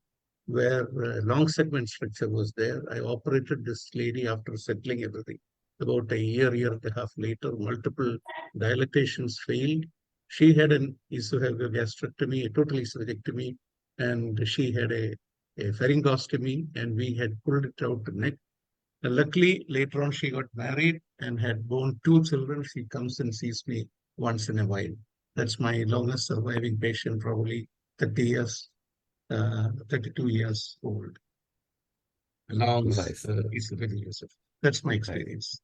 where long segment structure was there. I operated this lady after settling everything. About a year and a half later, multiple dilatations failed. She had an esophageal gastrectomy, a total esophagectomy, and she had a pharyngostomy, and we had pulled it out the neck. And luckily, later on, she got married and had born 2 children. She comes and sees me once in a while. That's my longest surviving patient, probably 30 years. 32 years old. Nice. That's my experience.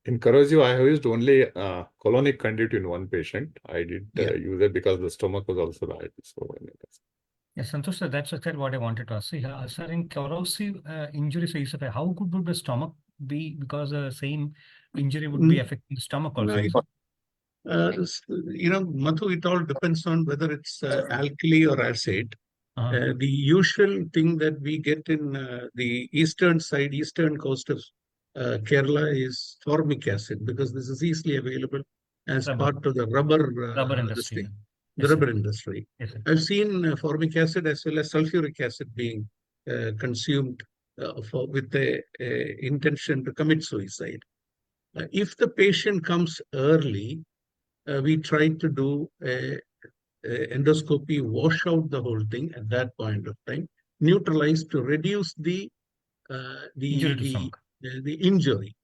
In corrosive, I have used only colonic conduit in one patient. I did use it because the stomach was also bad. So, yes, Santosh sir, that's what I wanted to ask. Sir, in corrosive injuries, how good would the stomach be? Because the same injury would be affecting the stomach also. Madhu, it all depends on whether it's alkali or acid. The usual thing that we get in the eastern coast of Kerala is formic acid, because this is easily available as part of the rubber industry. The rubber industry. Yes, I've seen formic acid as well as sulfuric acid being consumed with the intention to commit suicide. If the patient comes early, we try to do endoscopy, wash out the whole thing at that point of time, neutralize to reduce the injury.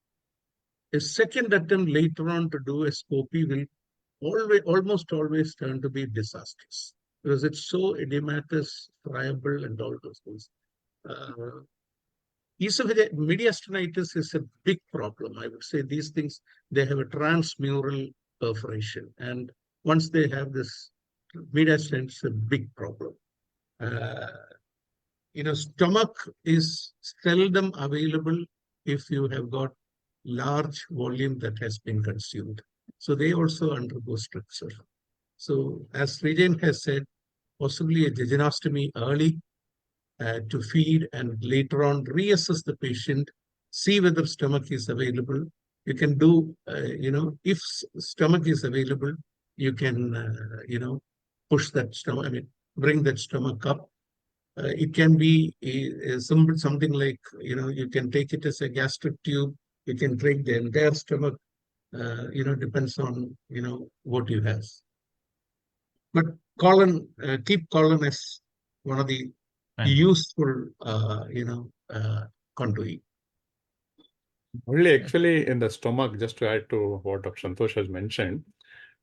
A second attempt later on to do a scopy will almost always turn to be disastrous, because it's so edematous, friable, and all those things. Esophageal mediastinitis is a big problem. I would say these things, they have a transmural perforation, and once they have this mediastinitis, is a big problem. Stomach is seldom available if you have got large volume that has been consumed. So they also undergo stricture. So as Srijan has said, possibly a jejunostomy early to feed, and later on reassess the patient, see whether stomach is available. You can do, if stomach is available, you can, push that stomach, bring that stomach up. It can be something like, you can take it as a gastric tube. You can take the entire stomach, depends on, what you have. But colon, keep colon as one of the useful, conduit. Only actually in the stomach, just to add to what Dr. Santosh has mentioned,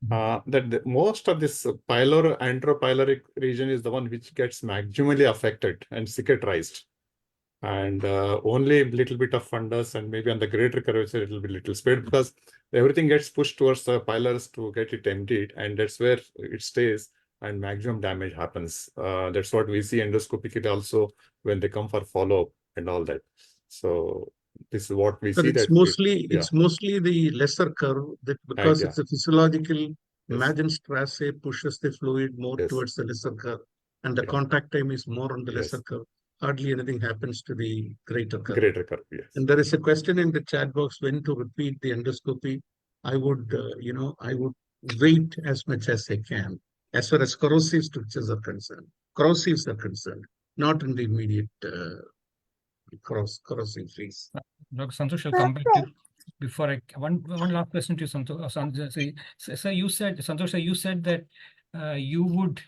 that most of this antropyloric region is the one which gets maximally affected and cicatrized. And only a little bit of fundus, and maybe on the greater curvature it will be little spared, because everything gets pushed towards the pylorus to get it emptied, and that's where it stays and maximum damage happens. That's what we see endoscopically also when they come for follow-up and all that. So this is what we see. It's mostly the lesser curve, that because it's a physiological Magen-Strasse pushes the fluid more towards the lesser curve, and the contact time is more on the lesser curve. Hardly anything happens to the greater curve. And there is a question in the chat box when to repeat the endoscopy. I would, I would wait as much as I can, as far as corrosives are concerned, not in the immediate corrosive phase. Dr. Santosh, I'll come back to before one last question to you, Santosh. So you said, Santosh, you said that you would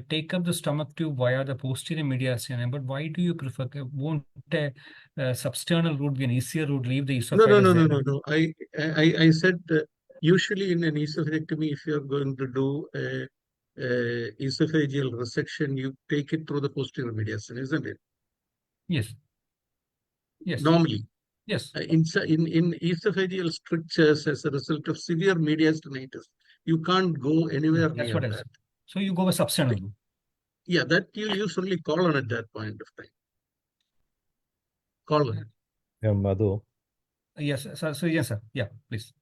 take up the stomach tube via the posterior mediastinum, but why do you prefer? Won't a substernal route be an easier route? Leave the esophagus? No. I said usually in an esophagectomy, if you're going to do a esophageal resection, you take it through the posterior mediastinum, isn't it? Yes. Normally. Yes. In esophageal strictures as a result of severe mediastinitis, you can't go anywhere near that. So you go with substernal. Yeah, that you use only colon at that point of time. colon. Yeah, Madhu. Yes, sir. So, yes, sir. Yeah, please.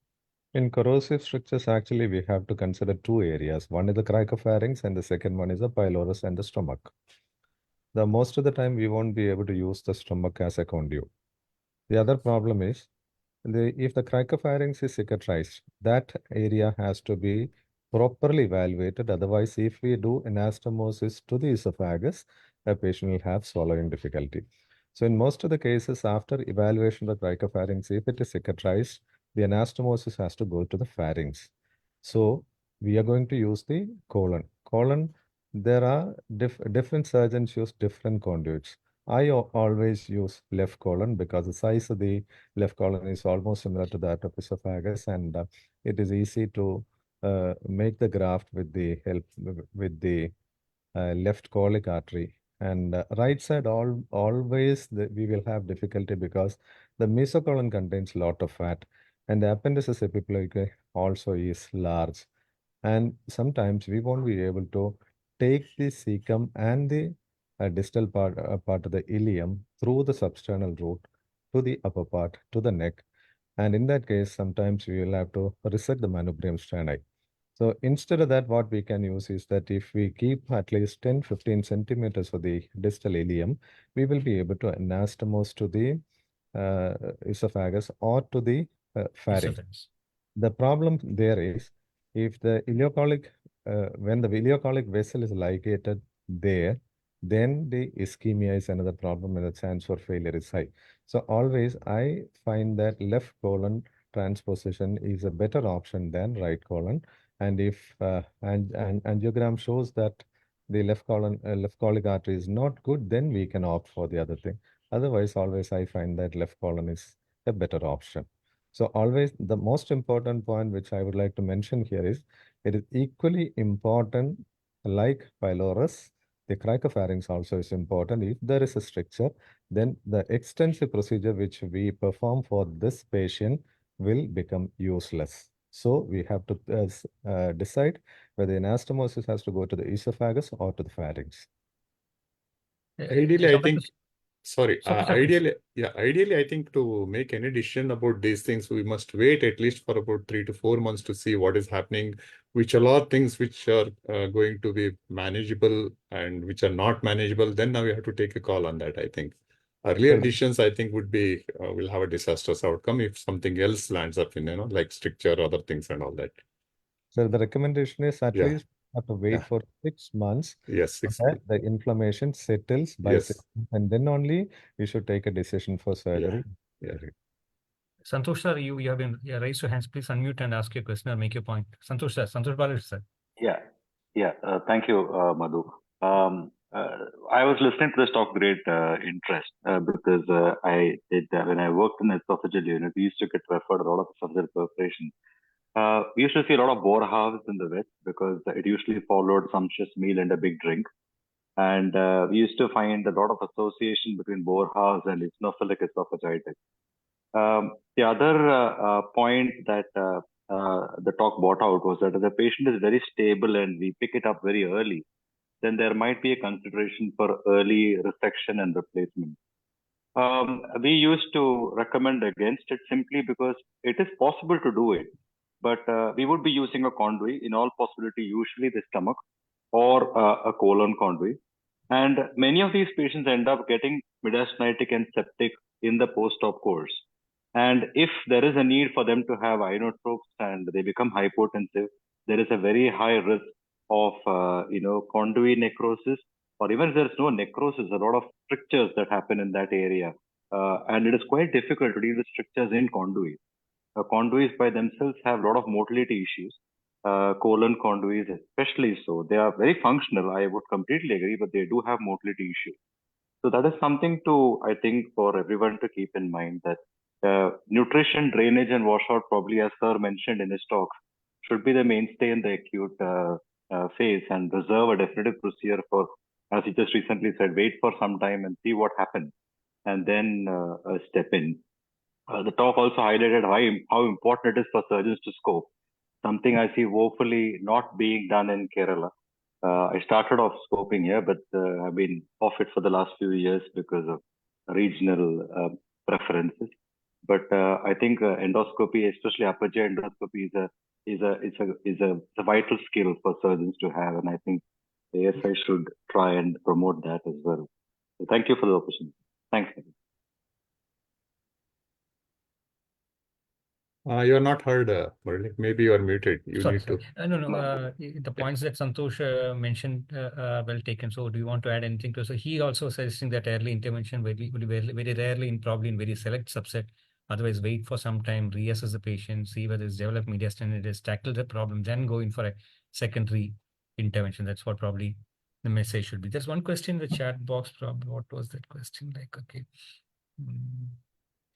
In corrosive strictures, actually, we have to consider two areas. One is the cricopharynx, and the second one is the pylorus and the stomach. The most of the time, we won't be able to use the stomach as a conduit. The other problem is, if the cricopharynx is cicatrized, that area has to be properly evaluated. Otherwise, if we do anastomosis to the esophagus, a patient will have swallowing difficulty. So in most of the cases, after evaluation of the cricopharynx, if it is cicatrized, the anastomosis has to go to the pharynx. So we are going to use the colon. Colon, there are different surgeons use different conduits. I always use left colon because the size of the left colon is almost similar to that of esophagus, and it is easy to make the graft with the help with the left colic artery. And right side, always we will have difficulty because the mesocolon contains a lot of fat, and the appendices epiploica also is large. And sometimes we won't be able to take the cecum and the distal part of the ileum through the substernal route to the upper part, to the neck. And in that case, sometimes we will have to resect the manubrium strani. So instead of that, what we can use is that if we keep at least 10-15 centimeters for the distal ileum, we will be able to anastomose to the esophagus or to the pharynx. Esophagus. The problem there is, if the ileocolic, when the ileocolic vessel is ligated there, then the ischemia is another problem and the chance for failure is high. So always I find that left colon transposition is a better option than right colon. And if angiogram shows that the left colon, left colic artery is not good, then we can opt for the other thing. Otherwise, always I find that left colon is a better option. So always the most important point which I would like to mention here is it is equally important like pylorus, the cricopharynx also is important. If there is a stricture, then the extensive procedure which we perform for this patient will become useless. So we have to decide whether anastomosis has to go to the esophagus or to the pharynx. Ideally, I think, sorry, Please. ideally, I think to make any decision about these things, we must wait at least for about 3 to 4 months to see what is happening, which are all things which are going to be manageable and which are not manageable. Then now we have to take a call on that, I think. Earlier Sure. decisions, I think, would be, will have a disastrous outcome if something else lands up in, like stricture, other things and all that. So the recommendation is at Yeah. least have to wait Yeah. for 6 months. Yes, 6 Okay, months. the inflammation settles by Yes. 6 months, and then only you should take a decision for surgery. Yeah. Santosh sir, you have been raised your hands. Please unmute and ask your question or make your point. Santosh sir, Santosh Balaji sir. Yeah. Thank you, Madhu. I was listening to this talk with great interest because when I worked in the esophageal unit, we used to get referred a lot of esophageal perforation. We used to see a lot of bore halves in the West because it usually followed sumptuous meal and a big drink. And we used to find a lot of association between bore halves and eosinophilic esophagitis. The other point that the talk brought out was that if the patient is very stable and we pick it up very early, then there might be a consideration for early resection and replacement. We used to recommend against it simply because it is possible to do it, but we would be using a conduit, in all possibility, usually the stomach or a colon conduit. And many of these patients end up getting midastoenitic and septic in the post-op course. And if there is a need for them to have inotropes and they become hypotensive, there is a very high risk of conduit necrosis, or even if there's no necrosis, a lot of strictures that happen in that area. And it is quite difficult to deal with strictures in conduits. Conduits by themselves have a lot of motility issues. Colon conduits especially so. They are very functional, I would completely agree, but they do have motility issues. So that is something to, I think, for everyone to keep in mind, that nutrition, drainage, and washout, probably as Sir mentioned in his talk, should be the mainstay in the acute phase, and reserve a definitive procedure for, as he just recently said, wait for some time and see what happens, and then step in. The talk also highlighted how important it is for surgeons to scope, something I see woefully not being done in Kerala. I started off scoping here, but I've been off it for the last few years because of regional preferences. But I think endoscopy, especially upper GI endoscopy, is a vital skill for surgeons to have, and I think the ASI should try and promote that as well. So thank you for the opportunity. Thanks. You're not heard, Murali. Maybe you are muted. You Sorry, need sorry. to. No, the points that Santosh mentioned, well taken. So do you want to add anything to it? So he also suggesting that early intervention will be very rarely, in probably in very select subset. Otherwise, wait for some time, reassess the patient, see whether it's developed mediastinitis, tackle the problem, then go in for a secondary intervention. That's what probably the message should be. There's one question in the chat box. Probably, what was that question like? Okay.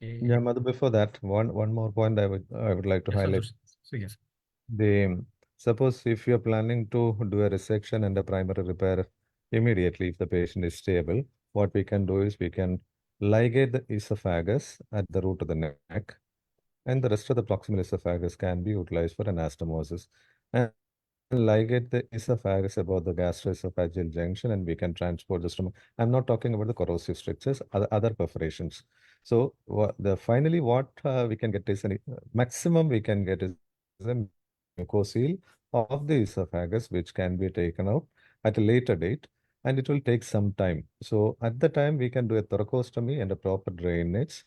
Okay. Yeah, Madhu, before that, one more point I would like to Yes, highlight. Santosh. So yes. Suppose if you're planning to do a resection and a primary repair immediately, if the patient is stable, what we can do is we can ligate the esophagus at the root of the neck, and the rest of the proximal esophagus can be utilized for anastomosis. And ligate the esophagus above the gastroesophageal junction, and we can transport the stomach. I'm not talking about the corrosive strictures, other perforations. So finally what we can get is maximum we can get is a mucocele of the esophagus, which can be taken out at a later date, and it will take some time. So at the time we can do a thoracostomy and a proper drainage,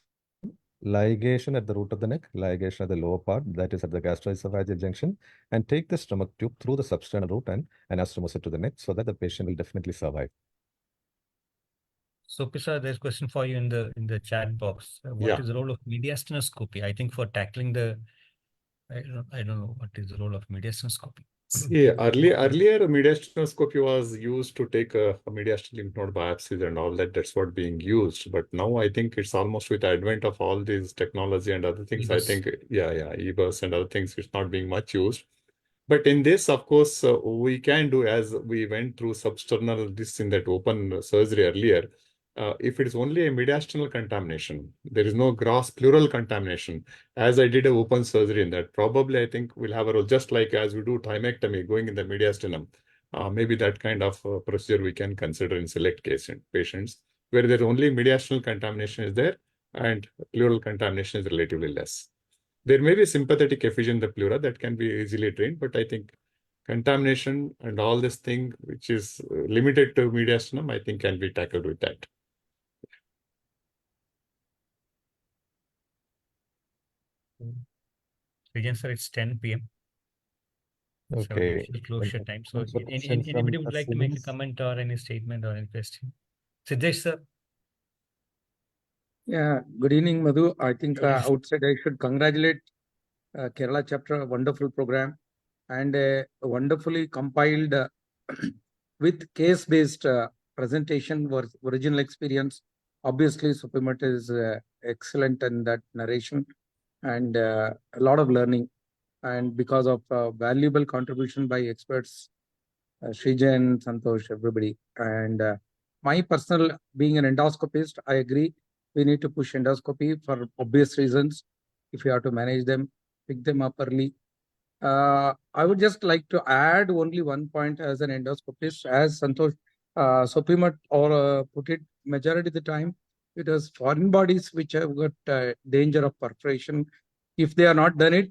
ligation at the root of the neck, ligation at the lower part, that is at the gastroesophageal junction, and take the stomach tube through the substernal route and anastomose it to the neck, so that the patient will definitely survive. So, Pisa, there's a question for you in the chat box. What is the role of mediastinoscopy? I think for tackling the, I don't know what is the role of mediastinoscopy. Yeah, earlier mediastinoscopy was used to take a mediastinal lymph node biopsies and all that. That's what being used. But now I think it's almost with the advent of all these technology and other things. I think EBUS and other things, it's not being much used. But in this, of course, we can do, as we went through substernal this in that open surgery earlier. If it is only a mediastinal contamination, there is no gross pleural contamination, as I did an open surgery in that, probably I think we'll have a role, just like as we do thymectomy going in the mediastinum. Maybe that kind of procedure we can consider in select patients where there only mediastinal contamination is there and pleural contamination is relatively less. There may be sympathetic effusion in the pleura that can be easily drained, but I think contamination and all this thing, which is limited to mediastinum, I think can be tackled with that. Again, sir, it's 10 p.m. Okay. So closure time. So anybody would like to make a comment or any statement or any question? Siddesh, sir. Yeah, good evening, Madhu. I think outside I should congratulate Kerala chapter, a wonderful program and a wonderfully compiled with case-based presentation was original experience. Obviously, Soppimath is excellent in that narration and a lot of learning. And because of valuable contribution by experts, Srijan, Santosh, everybody. And my personal, being an endoscopist, I agree. We need to push endoscopy for obvious reasons. If you have to manage them, pick them up early. I would just like to add only one point as an endoscopist, as Santosh Soppimath put it, majority of the time, it was foreign bodies which have got danger of perforation. If they are not done it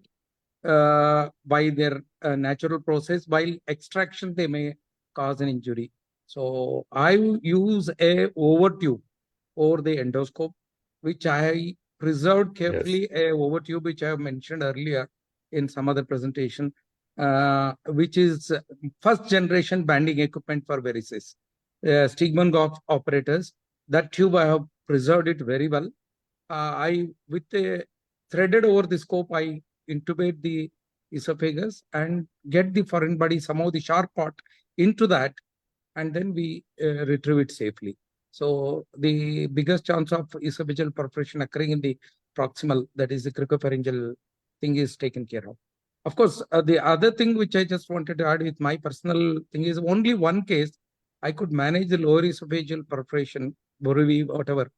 by their natural process, while extraction, they may cause an injury. So I use a over tube over the endoscope, which I preserved carefully, a over tube which I have mentioned earlier in some other presentation, which is first generation banding equipment for varices. Stegmann operators, that tube I have preserved it very well. With a threaded over the scope, I intubate the esophagus and get the foreign body, somehow the sharp part into that, and then we retrieve it safely. So the biggest chance of esophageal perforation occurring in the proximal, that is the cricopharyngeal thing, is taken care of. Of course, the other thing which I just wanted to add with my personal thing is only one case I could manage the lower esophageal perforation, Borovi, whatever,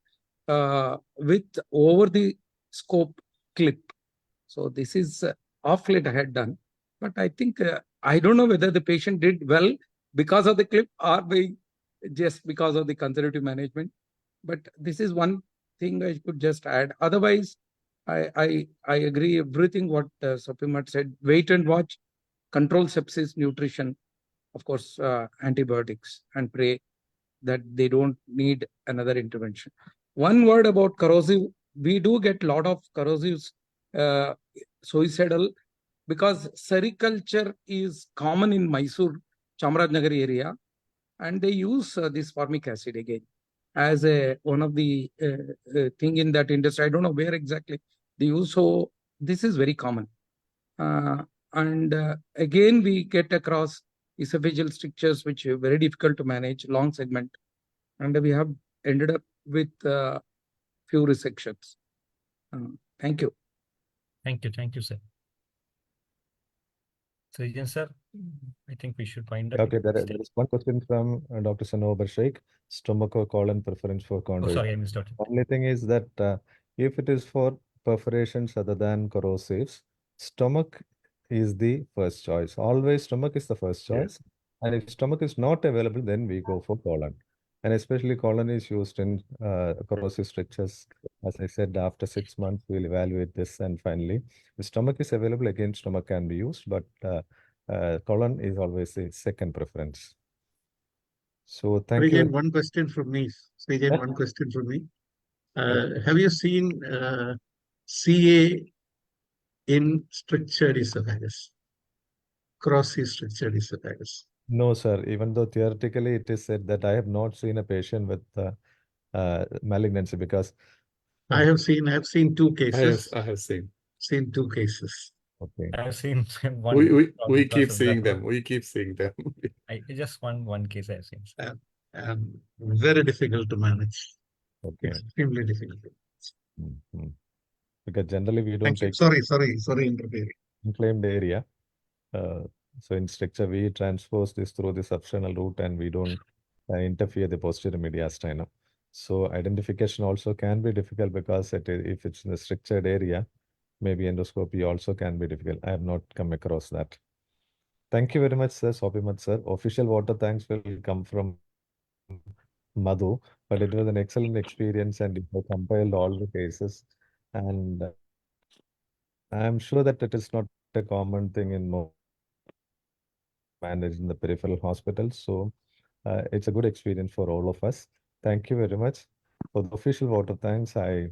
with over the scope clip. So this is off late I had done, but I think I don't know whether the patient did well because of the clip or just because of the conservative management. But this is one thing I could just add. Otherwise, I agree everything what Soppimath said. Wait and watch, control sepsis, nutrition, of course, antibiotics, and pray that they don't need another intervention. One word about corrosive. We do get a lot of corrosives, suicidal, because sericulture is common in Mysore, Chamarajanagar area, and they use this formic acid again as one of the thing in that industry. I don't know where exactly they use. So this is very common. And again, we get across esophageal strictures, which are very difficult to manage, long segment. And we have ended up with few resections. Thank you. Thank you, sir. Surgeon sir, I think we should find out. Okay, there is one question from Dr. Sanobar Sheikh. Stomach or colon preference for Oh, conduit. sorry, I missed out. Only thing is that if it is for perforations other than corrosives, stomach is the first choice. Always stomach is the first Yeah. choice. And if stomach is not available, then we go for colon. And especially colon is used in corrosive strictures. As I said, after 6 months, we'll evaluate this. And finally, if stomach is available, again, stomach can be used. But colon is always the second preference. So thank you. Again, one question from me. Again, one question from me. Have you seen CA in structured esophagus? Cross-structured esophagus? No, sir. Even though theoretically it is said that I have not seen a patient with malignancy because I have seen two cases. I have seen. Seen two cases. okay. I have seen one. We keep seeing them. We keep seeing them. Just one case I have seen. Very difficult to manage. Okay. Extremely difficult. Mhm. Because generally we don't Thank you. take Sorry, interfering. inflamed area. So in structure, we transpose this through the substernal route and we don't interfere the posterior mediastinum. So identification also can be difficult because if it's in the structured area, maybe endoscopy also can be difficult. I have not come across that. Thank you very much, sir. Soppimath, sir. Official water thanks will come from Madhu, but it was an excellent experience and you have compiled all the cases. And I'm sure that it is not a common thing in managed in the peripheral hospitals. So it's a good experience for all of us. Thank you very much. For the official vote of thanks, I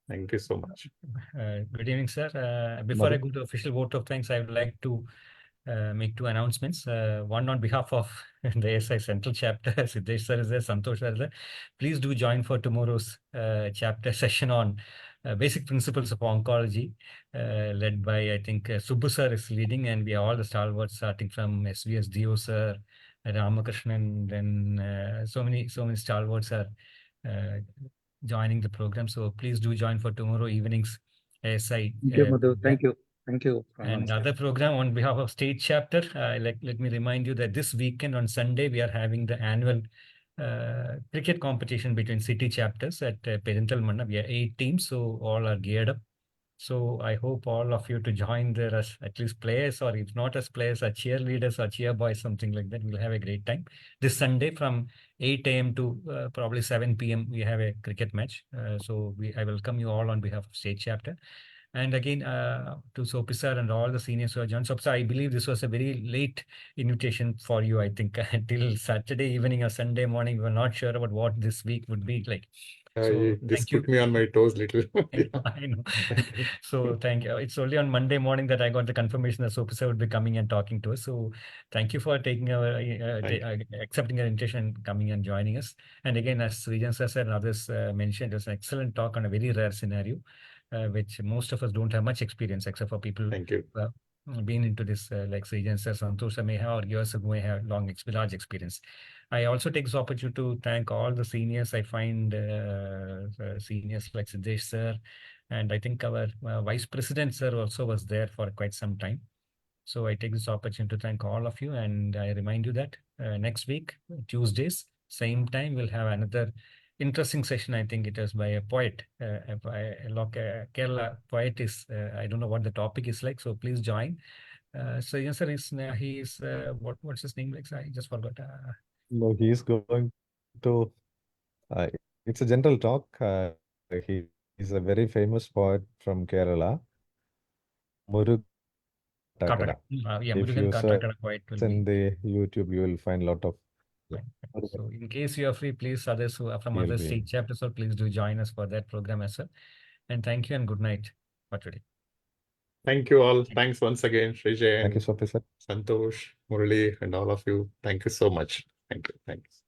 Thank you so much. Good evening, sir. Before I go to official vote of thanks, I would like to make two announcements. One on behalf of the SI Central Chapter, Siddesh sir is there, Santosh sir is there. Please do join for tomorrow's chapter session on basic principles of oncology, led by, I think, Subbu sir is leading, and we are all the stalwarts starting from SVS Dio sir, Ramakrishnan, then so many stalwarts are joining the program. So please do join for tomorrow evening's ASI. Thank you, Madhu. Thank you. Thank you. And other program on behalf of state chapter, let me remind you that this weekend on Sunday, we are having the annual cricket competition between city chapters at Perintalmanna. We are 8 teams, so all are geared up. So I hope all of you to join there as at least players, or if not as players, as cheerleaders or cheer boys, something like that. We'll have a great time. This Sunday from 8 a.m. to probably 7 p.m. we have a cricket match. So I welcome you all on behalf of state chapter. And again, to Sopi sir and all the senior surgeons. Sopi sir, I believe this was a very late invitation for you. I think until Saturday evening or Sunday morning, we were not sure about what this week would be like. So This put me on my toes little. I know. So thank you. It's only on Monday morning that I got the confirmation that Sopi sir would be coming and talking to us. So thank you for taking our accepting our invitation and coming and joining us. And again, as Srijan sir said and others mentioned, it was an excellent talk on a very rare scenario, which most of us don't have much experience except for people been into this, like Srijan sir, Santosh may have, or yours may have large experience. I also take this opportunity to thank all the seniors. I find seniors like Siddesh sir, and I think our vice president sir also was there for quite some time. So I take this opportunity to thank all of you, and I remind you that next week, Tuesdays, same time, we'll have another interesting session. I think it was by a poet, Kerala poet is, I don't know what the topic is like, so please join. So yes, sir, he's what's his name? Like, I just forgot. No, he's going to. It's a general talk. He's a very famous poet from Kerala, Murugan Takada. Yeah, If Murugan you search Kattakada poet will in be. the YouTube, you will find a lot of. So in case you are free, please others who are from He'll other be- state chapters, so please do join us for that program as well. And thank you and good night for today. Thank you all. Thanks once again, Srijay Thank you, and Sophie, sir. Santosh, Murali, and all of you. Thank you so much. Thank you. Thanks.